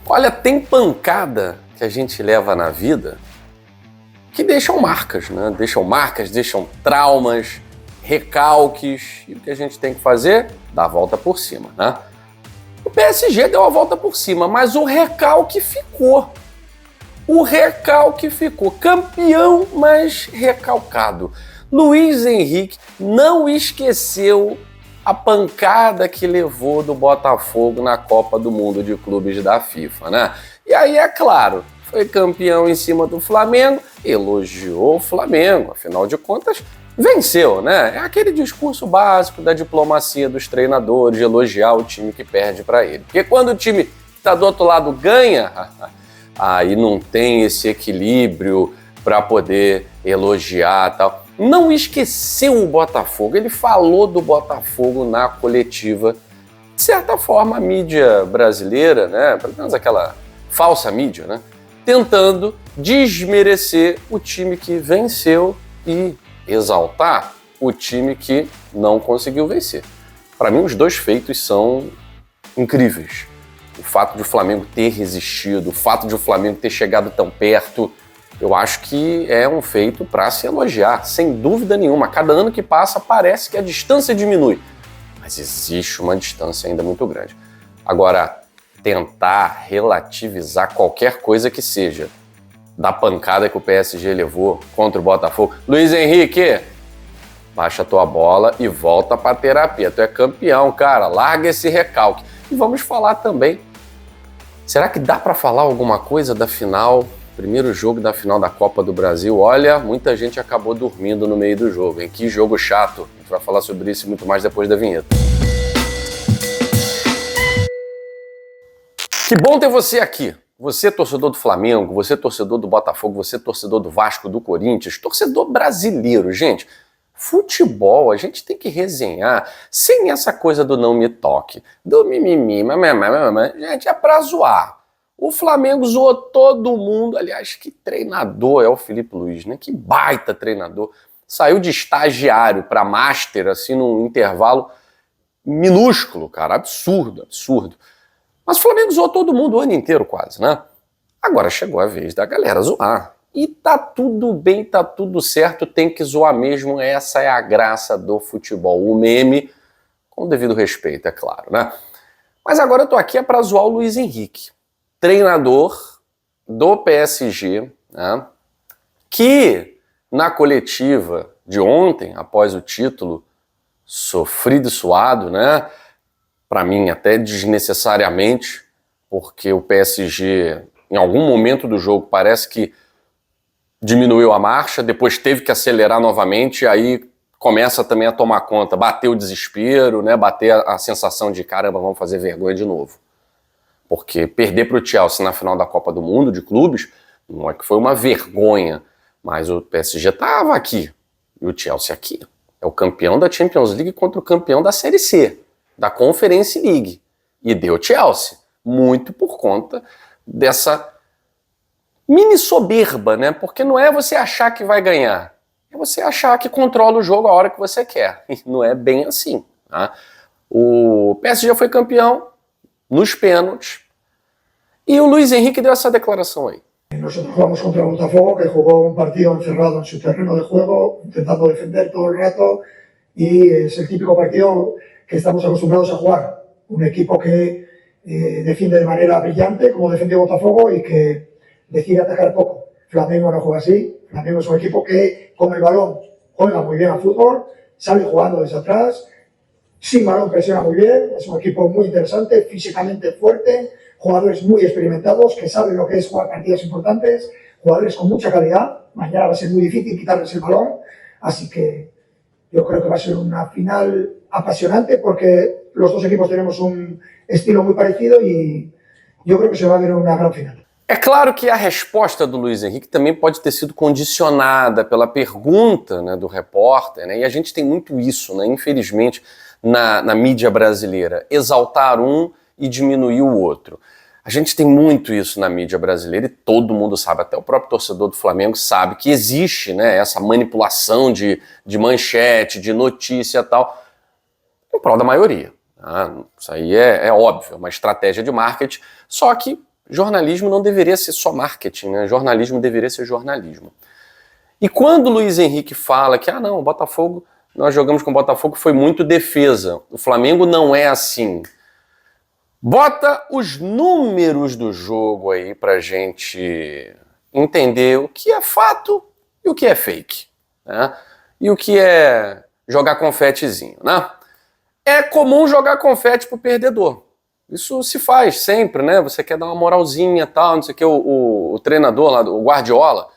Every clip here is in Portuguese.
Olha, tem pancada que a gente leva na vida que deixam marcas, né? Deixam marcas, deixam traumas, recalques. E o que a gente tem que fazer? Dar a volta por cima, né? O PSG deu a volta por cima, mas o recalque ficou. O recalque ficou. Campeão, mas recalcado. Luiz Henrique não esqueceu a pancada que levou do Botafogo na Copa do Mundo de Clubes da FIFA, né? E aí, é claro, foi campeão em cima do Flamengo, elogiou o Flamengo, afinal de contas, venceu, né? É aquele discurso básico da diplomacia dos treinadores, de elogiar o time que perde para ele. Porque quando o time que está do outro lado ganha, aí não tem esse equilíbrio para poder elogiar e tal. Não esqueceu o Botafogo, ele falou do Botafogo na coletiva. De certa forma, a mídia brasileira, né, pelo menos aquela falsa mídia, né, tentando desmerecer o time que venceu e exaltar o time que não conseguiu vencer. Para mim, os dois feitos são incríveis. O fato de o Flamengo ter resistido, o fato de o Flamengo ter chegado tão perto, eu acho que é um feito para se elogiar, sem dúvida nenhuma. Cada ano que passa parece que a distância diminui, mas existe uma distância ainda muito grande. Agora, tentar relativizar qualquer coisa que seja da pancada que o PSG levou contra o Botafogo. Luiz Henrique, baixa a tua bola e volta para terapia. Tu é campeão, cara, larga esse recalque. E vamos falar também, será que dá para falar alguma coisa da final? Primeiro jogo da final da Copa do Brasil. Olha, muita gente acabou dormindo no meio do jogo, hein? Que jogo chato. A gente vai falar sobre isso e muito mais depois da vinheta. Que bom ter você aqui. Você torcedor do Flamengo, você torcedor do Botafogo, você torcedor do Vasco, do Corinthians, torcedor brasileiro. Gente, futebol a gente tem que resenhar sem essa coisa do não me toque, do mimimi, gente, é pra zoar. O Flamengo zoou todo mundo. Aliás, que treinador é o Filipe Luiz, né? Que baita treinador. Saiu de estagiário para master, assim, num intervalo minúsculo, cara. Absurdo, absurdo. Mas o Flamengo zoou todo mundo o ano inteiro quase, né? Agora chegou a vez da galera zoar. E tá tudo bem, tá tudo certo, tem que zoar mesmo. Essa é a graça do futebol. O meme, com o devido respeito, é claro, né? Mas agora eu tô aqui para zoar o Luiz Henrique, treinador do PSG, né, que na coletiva de ontem, após o título sofrido e suado, né, para mim até desnecessariamente, porque o PSG em algum momento do jogo parece que diminuiu a marcha, depois teve que acelerar novamente, aí começa também a tomar conta, bater o desespero, né, bater a sensação de caramba, vamos fazer vergonha de novo. Porque perder para o Chelsea na final da Copa do Mundo de clubes, não é que foi uma vergonha, mas o PSG estava aqui e o Chelsea aqui. É o campeão da Champions League contra o campeão da Série C, da Conference League. E deu Chelsea, muito por conta dessa mini soberba, né? Porque não é você achar que vai ganhar, é você achar que controla o jogo a hora que você quer. E não é bem assim, tá? O PSG foi campeão nos pênaltis. Y Luis Henrique dio esa declaración ahí. Nosotros jugamos contra Botafogo, que jugó un partido encerrado en su terreno de juego, intentando defender todo el rato, y es el típico partido que estamos acostumbrados a jugar. Un equipo que defiende de manera brillante, como defendió Botafogo, y que decide atacar poco. Flamengo no juega así. Flamengo es un equipo que con el balón juega muy bien al fútbol, sale jugando desde atrás, sin balón presiona muy bien, es un equipo muy interesante, físicamente fuerte, jugadores muy experimentados que saben lo que es jugar partidos importantes, jugadores con mucha calidad. Mañana va a ser muy difícil quitarles el balón, así que yo creo que va a ser una final apasionante porque los dos equipos tenemos un estilo muy parecido y yo creo que se va a ver una gran final. É claro que a resposta do Luiz Henrique também pode ter sido condicionada pela pergunta, né, do repórter, né, e a gente tem muito isso, né, infelizmente, na mídia brasileira, exaltar um e diminuir o outro. A gente tem muito isso na mídia brasileira e todo mundo sabe, até o próprio torcedor do Flamengo sabe que existe, né, essa manipulação de manchete, de notícia e tal, em prol da maioria. Tá? Isso aí é óbvio, é uma estratégia de marketing, só que jornalismo não deveria ser só marketing, né? Jornalismo deveria ser jornalismo. E quando o Luiz Henrique fala que, não, o Botafogo, nós jogamos com o Botafogo, foi muito defesa. O Flamengo não é assim. Bota os números do jogo aí pra gente entender o que é fato e o que é fake, né? E o que é jogar confetezinho, né? É comum jogar confete pro perdedor. Isso se faz sempre, né? Você quer dar uma moralzinha e tal, não sei o que, o treinador lá, o Guardiola,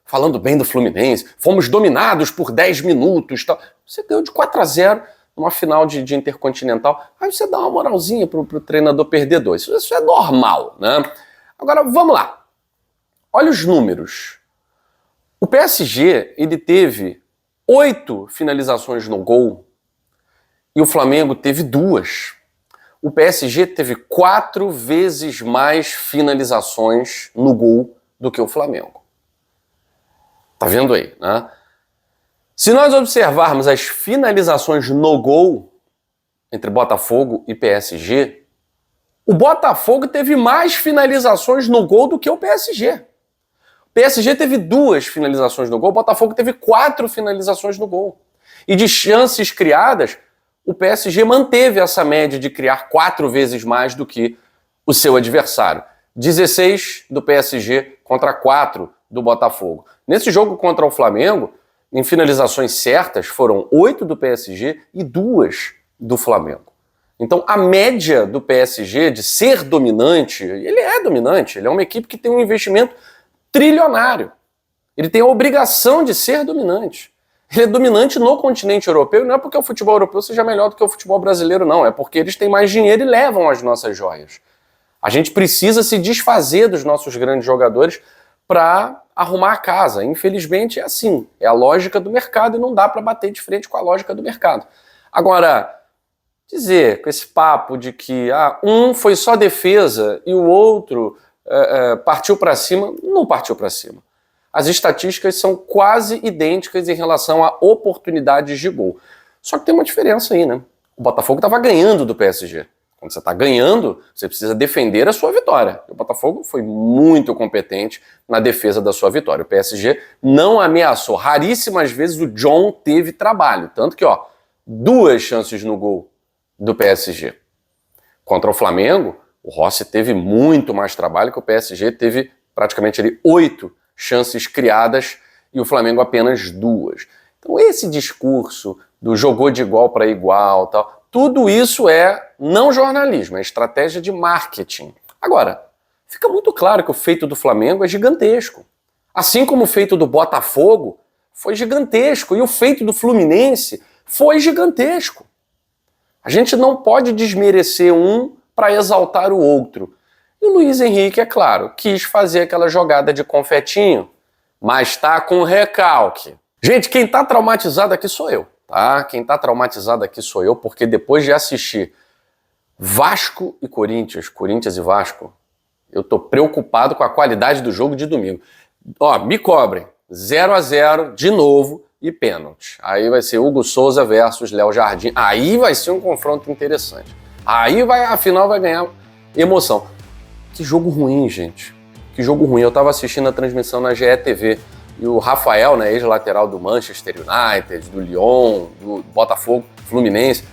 falando bem do Fluminense, fomos dominados por 10 minutos, tal. Você ganhou de 4-0 numa final de Intercontinental, aí você dá uma moralzinha pro treinador perdedor. Isso é normal, né? Agora, vamos lá. Olha os números. O PSG, ele teve 8 finalizações no gol e o Flamengo teve 2. O PSG teve 4 vezes mais finalizações no gol do que o Flamengo. Tá vendo aí, né? Se nós observarmos as finalizações no gol entre Botafogo e PSG, o Botafogo teve mais finalizações no gol do que o PSG. O PSG teve 2 finalizações no gol, o Botafogo teve 4 finalizações no gol. E de chances criadas, o PSG manteve essa média de criar 4 vezes mais do que o seu adversário. 16 do PSG contra 4 do Botafogo. Nesse jogo contra o Flamengo, em finalizações certas, foram 8 do PSG e 2 do Flamengo. Então, a média do PSG de ser dominante, ele é dominante, ele é uma equipe que tem um investimento trilionário. Ele tem a obrigação de ser dominante. Ele é dominante no continente europeu, não é porque o futebol europeu seja melhor do que o futebol brasileiro, não. É porque eles têm mais dinheiro e levam as nossas joias. A gente precisa se desfazer dos nossos grandes jogadores para arrumar a casa. Infelizmente é assim. É a lógica do mercado e não dá para bater de frente com a lógica do mercado. Agora, dizer com esse papo de que um foi só defesa e o outro partiu para cima, não partiu para cima. As estatísticas são quase idênticas em relação a oportunidades de gol. Só que tem uma diferença aí, né? O Botafogo estava ganhando do PSG. Quando você está ganhando, você precisa defender a sua vitória. O Botafogo foi muito competente na defesa da sua vitória. O PSG não ameaçou. Raríssimas vezes o John teve trabalho. Tanto que, 2 chances no gol do PSG. Contra o Flamengo, o Rossi teve muito mais trabalho que o PSG teve praticamente 8 chances criadas e o Flamengo apenas 2. Então esse discurso do jogou de igual para igual, tal, tudo isso é não jornalismo, é estratégia de marketing. Agora, fica muito claro que o feito do Flamengo é gigantesco. Assim como o feito do Botafogo foi gigantesco e o feito do Fluminense foi gigantesco. A gente não pode desmerecer um para exaltar o outro. E o Luiz Henrique, é claro, quis fazer aquela jogada de confetinho, mas tá com recalque. Gente, quem tá traumatizado aqui sou eu, tá? Quem tá traumatizado aqui sou eu, porque depois de assistir Vasco e Corinthians, Corinthians e Vasco, eu tô preocupado com a qualidade do jogo de domingo. Me cobrem, 0-0 de novo e pênalti. Aí vai ser Hugo Souza versus Léo Jardim. Aí vai ser um confronto interessante. Aí a final vai ganhar emoção. Que jogo ruim, gente. Que jogo ruim. Eu tava assistindo a transmissão na GE TV e o Rafael, né, ex-lateral do Manchester United, do Lyon, do Botafogo, Fluminense,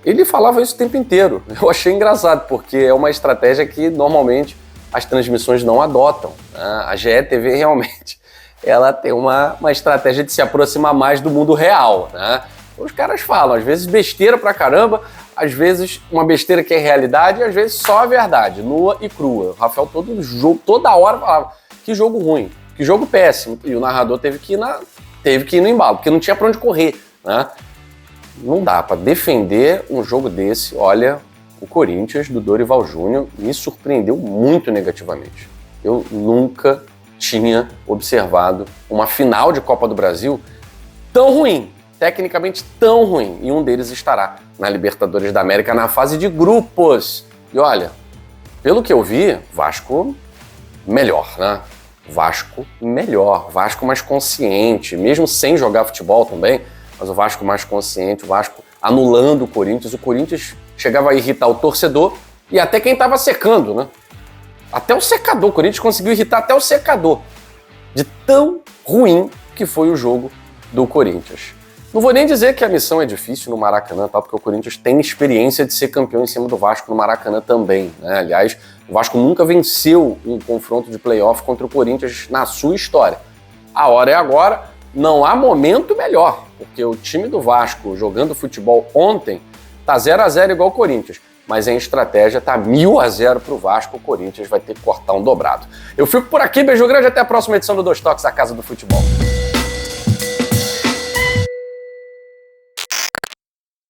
ele falava isso o tempo inteiro. Eu achei engraçado, porque é uma estratégia que normalmente as transmissões não adotam, né? A GE TV realmente ela tem uma estratégia de se aproximar mais do mundo real, né? Os caras falam, às vezes besteira pra caramba, às vezes uma besteira que é realidade e às vezes só a verdade, nua e crua. O Rafael toda hora falava, que jogo ruim, que jogo péssimo. E o narrador teve que ir no embalo, porque não tinha pra onde correr, né? Não dá pra defender um jogo desse. Olha, o Corinthians do Dorival Júnior me surpreendeu muito negativamente. Eu nunca tinha observado uma final de Copa do Brasil tão ruim. Tecnicamente tão ruim, e um deles estará na Libertadores da América na fase de grupos. E olha, pelo que eu vi, Vasco melhor, né? Vasco melhor, Vasco mais consciente, mesmo sem jogar futebol também, mas o Vasco mais consciente, o Vasco anulando o Corinthians chegava a irritar o torcedor e até quem estava secando, né? Até o secador, o Corinthians conseguiu irritar até o secador. De tão ruim que foi o jogo do Corinthians. Não vou nem dizer que a missão é difícil no Maracanã, tá? Porque o Corinthians tem experiência de ser campeão em cima do Vasco no Maracanã também, né? Aliás, o Vasco nunca venceu um confronto de playoff contra o Corinthians na sua história. A hora é agora, não há momento melhor, porque o time do Vasco jogando futebol ontem tá 0-0 igual o Corinthians, mas em estratégia tá 1000-0 pro Vasco, o Corinthians vai ter que cortar um dobrado. Eu fico por aqui, beijo grande, até a próxima edição do Dois Toques, a Casa do Futebol.